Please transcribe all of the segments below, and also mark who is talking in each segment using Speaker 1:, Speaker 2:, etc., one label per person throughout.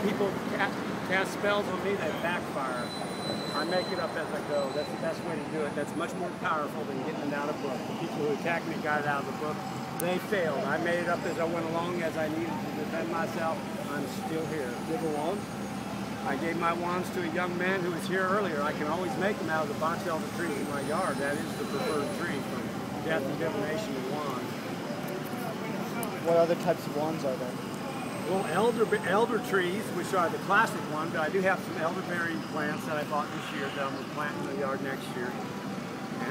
Speaker 1: People cast spells on me that backfire. I make it up as I go. That's the best way to do it. That's much more powerful than getting it out of a book. The people who attacked me got it out of the book. They failed. I made it up as I went along, as I needed to defend myself. I'm still here. Give a wand. I gave my wands to a young man who was here earlier. I can always make them out of the box elder trees in my yard. That is the preferred tree for death and divination and wands.
Speaker 2: What other types of wands are there?
Speaker 1: Well, elder trees, which are the classic one, but I do have some elderberry plants that I bought this year that I'm going to plant in the yard next year.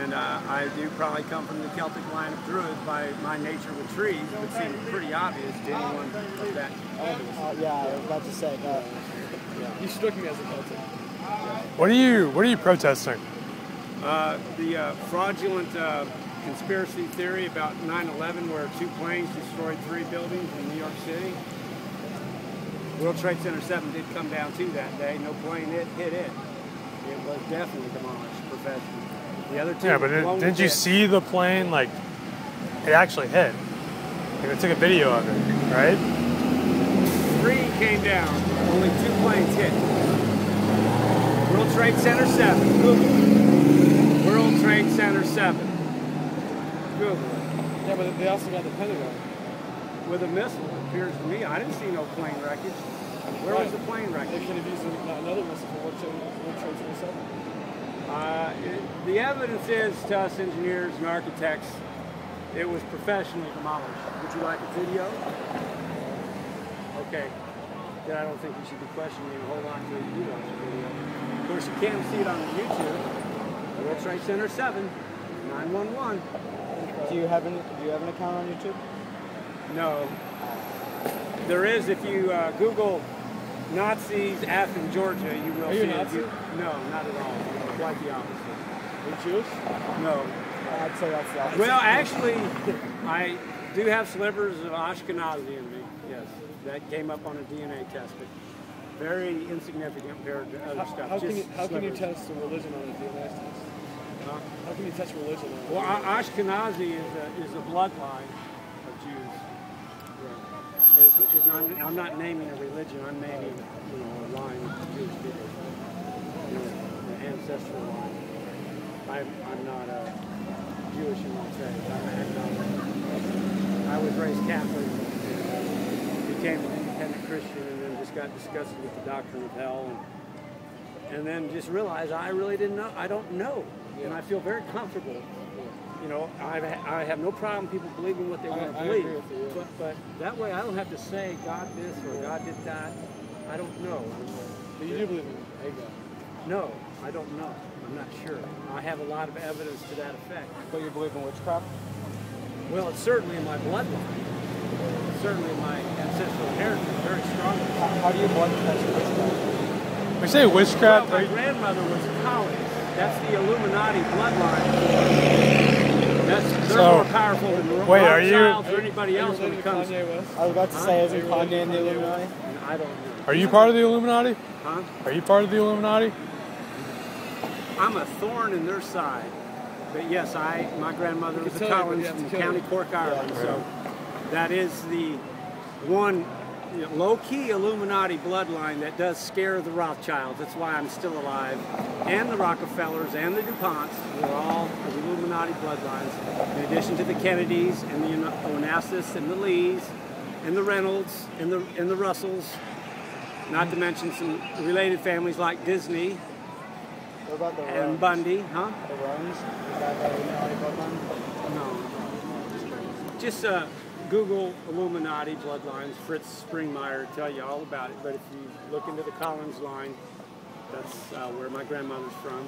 Speaker 1: And I do probably come from the Celtic line of Druids by my nature with trees. It would seem pretty obvious to anyone of that.
Speaker 2: Yeah, I was about to say that.
Speaker 3: Yeah. You struck me as a Celtic.
Speaker 4: What are you protesting?
Speaker 1: The fraudulent conspiracy theory about 9/11, where 2 planes destroyed 3 buildings in New York City. World Trade Center 7 did come down too that day. No plane hit it. It was definitely demolished professionally. The other 2.
Speaker 4: Yeah, but didn't you see the plane? Like, it actually hit. Like, they took a video of it, right?
Speaker 1: 3 came down. Only 2 planes hit. World Trade Center 7. Google it. World Trade Center 7. Google it.
Speaker 3: Yeah, but they also got the Pentagon.
Speaker 1: With a missile, it appears to me. I didn't see no plane wreckage. Where was the plane wreckage?
Speaker 3: They could have used another missile for World Trade Center 7.
Speaker 1: The evidence is to us engineers and architects, it was professionally demolished. Would you like a video? Okay. Then I don't think you should be questioning me and hold on to it. You watch the video. Of course, you can't see it on the YouTube. World Trade Center 7, 911.
Speaker 2: Do you have an account on YouTube?
Speaker 1: No. There is, if you Google Nazis, Athens, Georgia, you will see
Speaker 3: it. Nazi?
Speaker 1: No, not at all. Quite the opposite.
Speaker 3: Are you Jewish?
Speaker 1: No.
Speaker 2: I'd say that's the opposite.
Speaker 1: Well, actually, I do have slivers of Ashkenazi in me. Yes, that came up on a DNA test, but very insignificant compared to other stuff.
Speaker 3: How can you test the religion on a DNA test? How can you test religion on
Speaker 1: Well, Ashkenazi is a bloodline of Jews. Yeah. I'm not naming a religion. I'm naming a line of Jewish people. The ancestral line. I'm not Jewish in my faith. I'm agnostic. I was raised Catholic, became an independent Christian, and then just got disgusted with the doctrine of hell, and then just realized I really didn't know. I don't know. And I feel very comfortable. You know, I have no problem people believing what they want to believe.
Speaker 3: Agree with you, yeah.
Speaker 1: But that way I don't have to say God this or God did that. I don't know.
Speaker 3: But you do believe in Hagar?
Speaker 1: No, I don't know. I'm not sure. I have a lot of evidence to that effect.
Speaker 2: But you believe in witchcraft?
Speaker 1: Well, it's certainly in my bloodline. It's certainly in my ancestral heritage, very strongly.
Speaker 2: How do you blood test witchcraft?
Speaker 4: When you say witchcraft,
Speaker 1: Well, my grandmother was Collins. That's the Illuminati bloodline. They're more powerful than Rothschilds or anybody else when it comes.
Speaker 2: I was about to say, isn't Kanye in the Illuminati?
Speaker 1: I don't know.
Speaker 4: are you part of the Illuminati?
Speaker 1: Huh?
Speaker 4: Are you part of the Illuminati?
Speaker 1: I'm a thorn in their side. But yes, my grandmother was a Collins from County Cork, Ireland. So that is the one low-key Illuminati bloodline that does scare the Rothschilds. That's why I'm still alive. And the Rockefellers and the DuPonts were all Illuminati bloodlines, in addition to the Kennedys and the Onassis and the Lees and the Reynolds and the Russells, not to mention some related families like Disney.
Speaker 2: What about the
Speaker 1: and
Speaker 2: Rones?
Speaker 1: Bundy, huh?
Speaker 2: The Rones? Is that the Illuminati bloodline?
Speaker 1: No. Just Google Illuminati bloodlines. Fritz Springmeier will tell you all about it. But if you look into the Collins line, that's where my grandmother's from.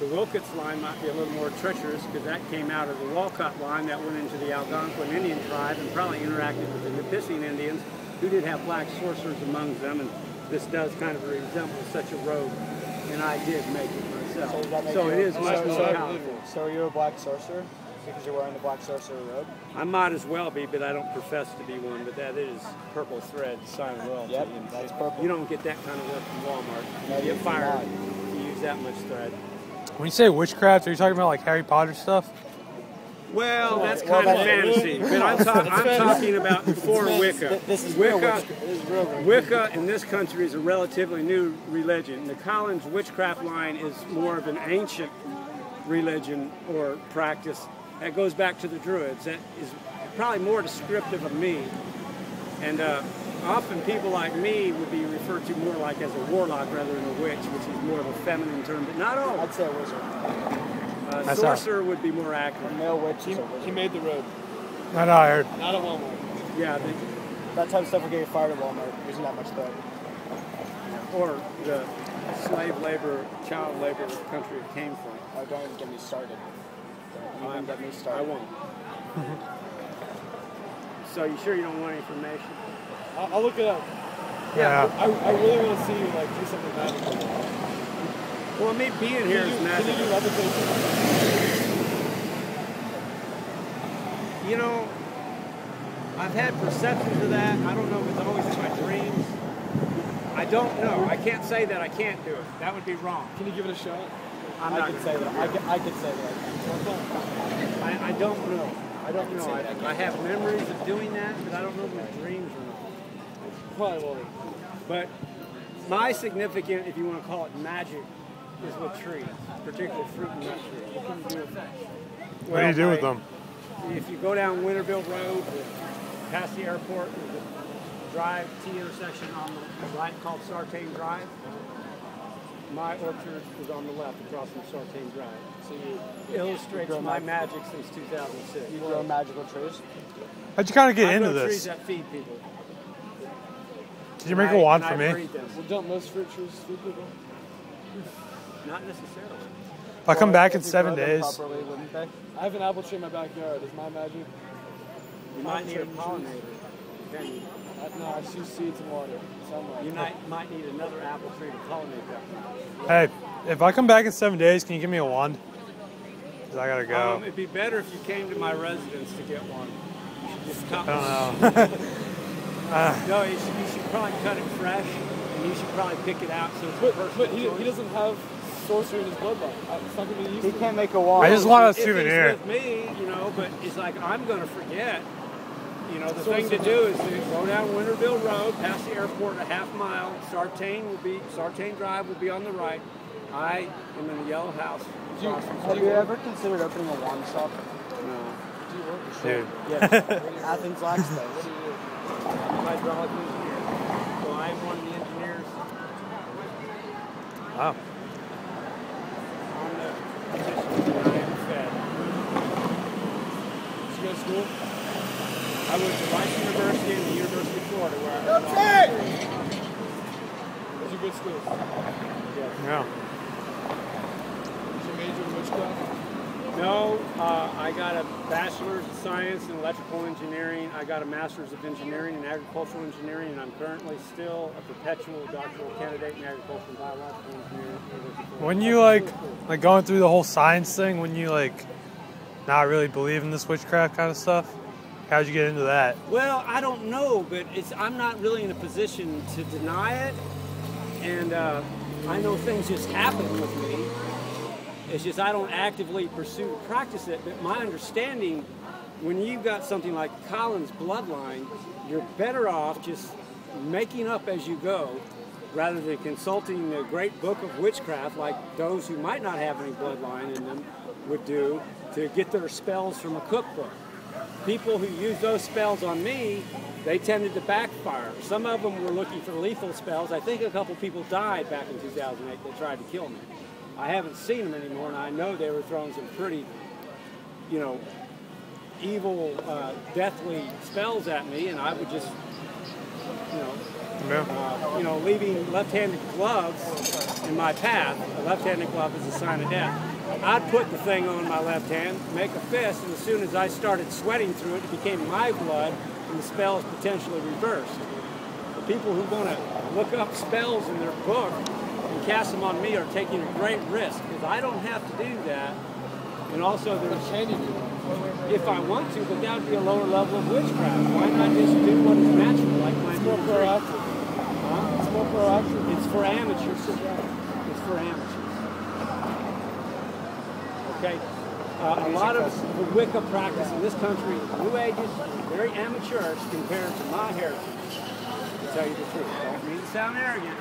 Speaker 1: The Wilkins line might be a little more treacherous because that came out of the Walcott line that went into the Algonquin Indian tribe and probably interacted with the Nipissing Indians, who did have black sorcerers among them. And this does kind of resemble such a robe. And I did make it myself. So it is much more powerful.
Speaker 2: So are you a black sorcerer? Because you're wearing the black sorcerer robe?
Speaker 1: I might as well be, but I don't profess to be one. But that is purple thread, sign of royalty.
Speaker 2: Yep, that's purple.
Speaker 1: You don't get that kind of work from Walmart.
Speaker 2: No,
Speaker 1: You get
Speaker 2: you
Speaker 1: fired
Speaker 2: cannot.
Speaker 1: if you use that much thread.
Speaker 4: When you say witchcraft, are you talking about like Harry Potter stuff?
Speaker 1: Well, that's kind of fantasy, but I'm talking about before Wicca.
Speaker 2: This is real
Speaker 1: Wicca in this country is a relatively new religion. The Collins witchcraft line is more of an ancient religion or practice that goes back to the Druids. That is probably more descriptive of me. And often people like me would be referred to more like as a warlock rather than a witch, which is more of a feminine term, but not all.
Speaker 2: I'd say a wizard.
Speaker 1: Sorcerer would be more accurate.
Speaker 2: A male witch is a wizard.
Speaker 3: He made the road.
Speaker 4: I know, I heard.
Speaker 3: Not at Walmart.
Speaker 1: Yeah,
Speaker 2: That type of stuff would get you fired at Walmart. There's not much there.
Speaker 1: or the slave labor, child labor country it came from.
Speaker 2: Oh, don't even get me started. Don't even get me started.
Speaker 1: I won't. So you sure you don't want information?
Speaker 3: I'll look it up.
Speaker 4: Yeah.
Speaker 3: I really want to see you like do something magical.
Speaker 1: Well, me being here is
Speaker 3: Can you
Speaker 1: magic.
Speaker 3: do levitation?
Speaker 1: You know, I've had perceptions of that. I don't know if it's always in my dreams. I don't know. I can't say that I can't do it. That would be wrong.
Speaker 3: Can you give it a shot?
Speaker 1: I
Speaker 2: could say that. I could say that.
Speaker 1: I don't know. I don't know. I have memories of doing that, but I don't know if my dreams or not.
Speaker 3: Probably won't.
Speaker 1: But my significant, if you want to call it magic, is with trees, particularly fruit and nut trees. What can you do with that?
Speaker 4: What do you do with them?
Speaker 1: If you go down Winterville Road, past the airport, there's a drive T intersection on the right called Sartain Drive. My orchard is on the left across from Sartain Drive. So you illustrates my magic since 2006.
Speaker 2: You grow magical trees?
Speaker 4: How'd you kind of get
Speaker 1: I
Speaker 4: into
Speaker 1: grow trees
Speaker 4: this?
Speaker 1: that feed people.
Speaker 4: Did you make a wand for
Speaker 1: I
Speaker 4: me?
Speaker 1: breed them.
Speaker 3: Well, don't most fruit trees feed people?
Speaker 1: Not necessarily.
Speaker 4: If I come back in
Speaker 2: If you
Speaker 4: 7
Speaker 2: grow them
Speaker 4: days,
Speaker 2: properly, wouldn't they?
Speaker 3: I have an apple tree in my backyard. Is my magic?
Speaker 1: You might need a pollinator. Then you
Speaker 3: No, I just use seeds and water. Sunlight.
Speaker 1: might need another apple tree to pollinate that.
Speaker 4: hey, if I come back in 7 days, can you give me a wand? Because I gotta go.
Speaker 1: It'd be better if you came to my residence to get one. You should just cut
Speaker 4: I
Speaker 1: one.
Speaker 4: don't know.
Speaker 1: No, you should probably cut it fresh, and you should probably pick it out so it's a
Speaker 3: But
Speaker 1: personal
Speaker 3: he
Speaker 1: choice.
Speaker 3: doesn't have sorcery in his bloodline. It's not going to be used
Speaker 2: He
Speaker 3: to
Speaker 2: can't
Speaker 3: him.
Speaker 2: make a wand.
Speaker 4: I just want a
Speaker 1: If he's
Speaker 4: souvenir.
Speaker 1: with me, you know, but it's like I'm going to forget. You know, the thing to do is to go down Winterville Road, past the airport, a half mile. Sartain Drive will be on the right. I am in the yellow house. across from
Speaker 2: Have you ever considered opening a wand shop?
Speaker 1: No.
Speaker 4: Dude.
Speaker 2: Yes. Athens lacks those.
Speaker 1: I'm a hydraulic engineer. So I'm one of the engineers
Speaker 4: Wow.
Speaker 1: on the position that I am fed.
Speaker 3: Did you go to school?
Speaker 1: I went to Rice University and the University of Florida where I
Speaker 3: Those are good schools.
Speaker 4: Yeah.
Speaker 3: Is your major in witchcraft?
Speaker 1: No, I got a bachelor's of science in electrical engineering. I got a master's of engineering in agricultural engineering, and I'm currently still a perpetual doctoral candidate in agricultural and biological engineering.
Speaker 4: When you like going through the whole science thing, when you not really believe in this witchcraft kind of stuff, how'd you get into that?
Speaker 1: Well, I don't know, but I'm not really in a position to deny it, and I know things just happen with me. It's just I don't actively pursue to practice it, but my understanding, when you've got something like Collins bloodline, you're better off just making up as you go rather than consulting the great book of witchcraft like those who might not have any bloodline in them would do to get their spells from a cookbook. People who use those spells on me, they tended to backfire. Some of them were looking for lethal spells. I think a couple people died back in 2008 that tried to kill me. I haven't seen them anymore, and I know they were throwing some pretty, evil, deathly spells at me, and I would just, leaving left-handed gloves in my path. A left-handed glove is a sign of death. I'd put the thing on my left hand, make a fist, and as soon as I started sweating through it, it became my blood, and the spell is potentially reversed. The people who want to look up spells in their book and cast them on me are taking a great risk, because I don't have to do that. And also, if I want to, but that would be a lower level of witchcraft. Why not just do what is natural, like planting
Speaker 3: More
Speaker 1: a tree?
Speaker 3: proactive.
Speaker 1: Huh?
Speaker 3: It's more proactive.
Speaker 1: It's for amateurs. It's for amateurs. Okay. A lot of the Wicca practice in this country, New Ages, is very amateurish compared to my heritage, to tell you the truth. Don't mean to sound arrogant.